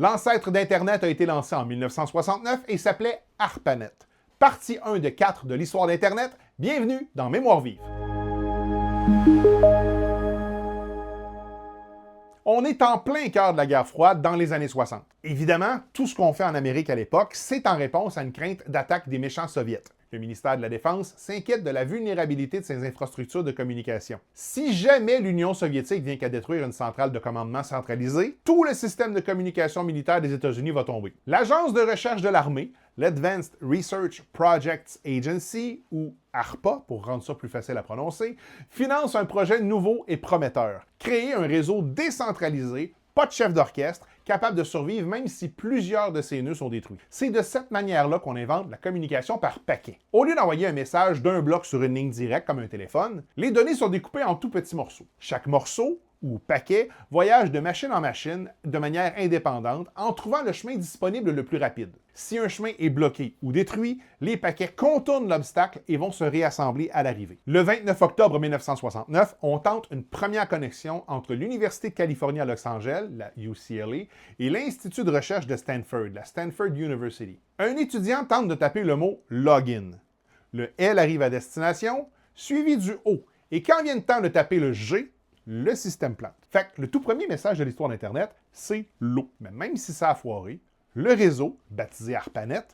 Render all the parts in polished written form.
L'ancêtre d'Internet a été lancé en 1969 et s'appelait ARPANET. Partie 1 de 4 de l'histoire d'Internet, bienvenue dans Mémoire vive. On est en plein cœur de la guerre froide dans les années 60. Évidemment, tout ce qu'on fait en Amérique à l'époque, c'est en réponse à une crainte d'attaque des méchants soviétiques. Le ministère de la Défense s'inquiète de la vulnérabilité de ses infrastructures de communication. Si jamais l'Union soviétique vient qu'à détruire une centrale de commandement centralisée, tout le système de communication militaire des États-Unis va tomber. L'Agence de recherche de l'armée, l'Advanced Research Projects Agency, ou ARPA, pour rendre ça plus facile à prononcer, finance un projet nouveau et prometteur. Créer un réseau décentralisé, pas de chef d'orchestre, capable de survivre même si plusieurs de ses nœuds sont détruits. C'est de cette manière-là qu'on invente la communication par paquet. Au lieu d'envoyer un message d'un bloc sur une ligne directe comme un téléphone, les données sont découpées en tout petits morceaux. Chaque morceau, ou paquet, voyage de machine en machine de manière indépendante en trouvant le chemin disponible le plus rapide. Si un chemin est bloqué ou détruit, les paquets contournent l'obstacle et vont se réassembler à l'arrivée. Le 29 octobre 1969, on tente une première connexion entre l'Université de Californie à Los Angeles, la UCLA, et l'Institut de recherche de Stanford, la Stanford University. Un étudiant tente de taper le mot « login ». Le « L » arrive à destination, suivi du « O ». Et quand vient le temps de taper le « G », le système plante. Fait que le tout premier message de l'histoire d'Internet, c'est l'eau. Mais même si ça a foiré, le réseau, baptisé ARPANET,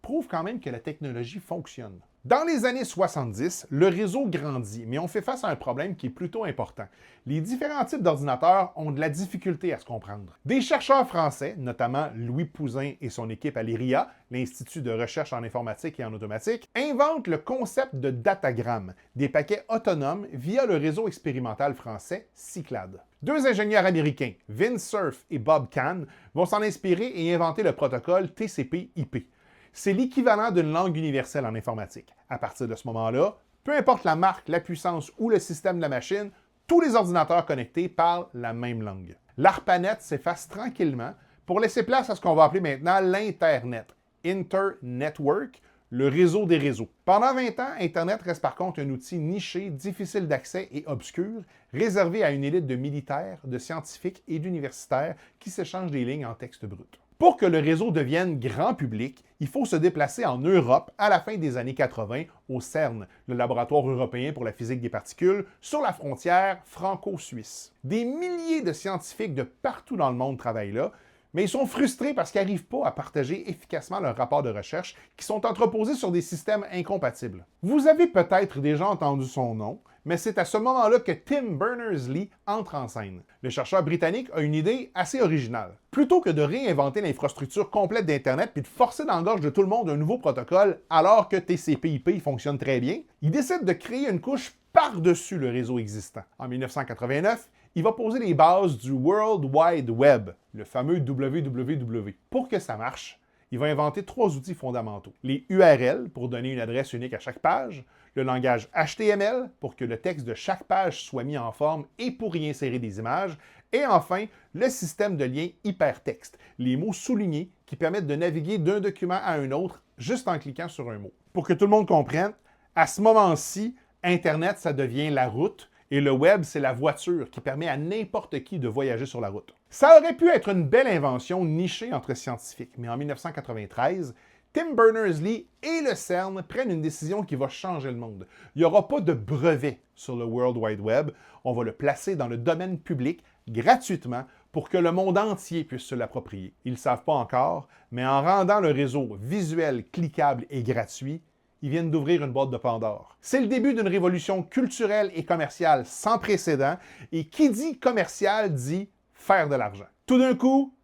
prouve quand même que la technologie fonctionne. Dans les années 70, le réseau grandit, mais on fait face à un problème qui est plutôt important. Les différents types d'ordinateurs ont de la difficulté à se comprendre. Des chercheurs français, notamment Louis Pouzin et son équipe à l'IRIA, l'Institut de recherche en informatique et en automatique, inventent le concept de datagramme, des paquets autonomes via le réseau expérimental français Cyclade. Deux ingénieurs américains, Vince Cerf et Bob Kahn, vont s'en inspirer et inventer le protocole TCP/IP. C'est l'équivalent d'une langue universelle en informatique. À partir de ce moment-là, peu importe la marque, la puissance ou le système de la machine, tous les ordinateurs connectés parlent la même langue. L'ARPANET s'efface tranquillement pour laisser place à ce qu'on va appeler maintenant l'Internet, Internetwork, le réseau des réseaux. Pendant 20 ans, Internet reste par contre un outil niché, difficile d'accès et obscur, réservé à une élite de militaires, de scientifiques et d'universitaires qui s'échangent des lignes en texte brut. Pour que le réseau devienne grand public, il faut se déplacer en Europe à la fin des années 80 au CERN, le laboratoire européen pour la physique des particules, sur la frontière franco-suisse. Des milliers de scientifiques de partout dans le monde travaillent là, mais ils sont frustrés parce qu'ils n'arrivent pas à partager efficacement leurs rapports de recherche qui sont entreposés sur des systèmes incompatibles. Vous avez peut-être déjà entendu son nom, mais c'est à ce moment-là que Tim Berners-Lee entre en scène. Le chercheur britannique a une idée assez originale. Plutôt que de réinventer l'infrastructure complète d'Internet puis de forcer dans la gorge de tout le monde un nouveau protocole alors que TCP/IP fonctionne très bien, il décide de créer une couche par-dessus le réseau existant. En 1989, il va poser les bases du World Wide Web, le fameux www. Pour que ça marche, il va inventer 3 outils fondamentaux. Les URL, pour donner une adresse unique à chaque page, le langage HTML, pour que le texte de chaque page soit mis en forme et pour y insérer des images, et enfin, le système de lien hypertexte, les mots soulignés qui permettent de naviguer d'un document à un autre juste en cliquant sur un mot. Pour que tout le monde comprenne, à ce moment-ci, Internet, ça devient la route, et le web, c'est la voiture qui permet à n'importe qui de voyager sur la route. Ça aurait pu être une belle invention nichée entre scientifiques, mais en 1993, Tim Berners-Lee et le CERN prennent une décision qui va changer le monde. Il n'y aura pas de brevet sur le World Wide Web. On va le placer dans le domaine public gratuitement pour que le monde entier puisse se l'approprier. Ils ne le savent pas encore, mais en rendant le réseau visuel, cliquable et gratuit, ils viennent d'ouvrir une boîte de Pandore. C'est le début d'une révolution culturelle et commerciale sans précédent, et qui dit commercial dit faire de l'argent. Tout d'un coup,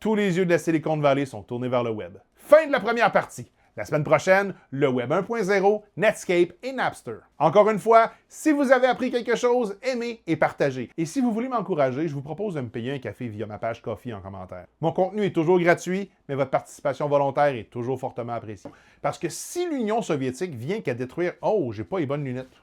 tous les yeux de la Silicon Valley sont tournés vers le web. Fin de la première partie. La semaine prochaine, le Web 1.0, Netscape et Napster. Encore une fois, si vous avez appris quelque chose, aimez et partagez. Et si vous voulez m'encourager, je vous propose de me payer un café via ma page Ko-fi en commentaire. Mon contenu est toujours gratuit, mais votre participation volontaire est toujours fortement appréciée. Parce que si l'Union soviétique vient qu'à détruire « Oh, j'ai pas les bonnes lunettes »,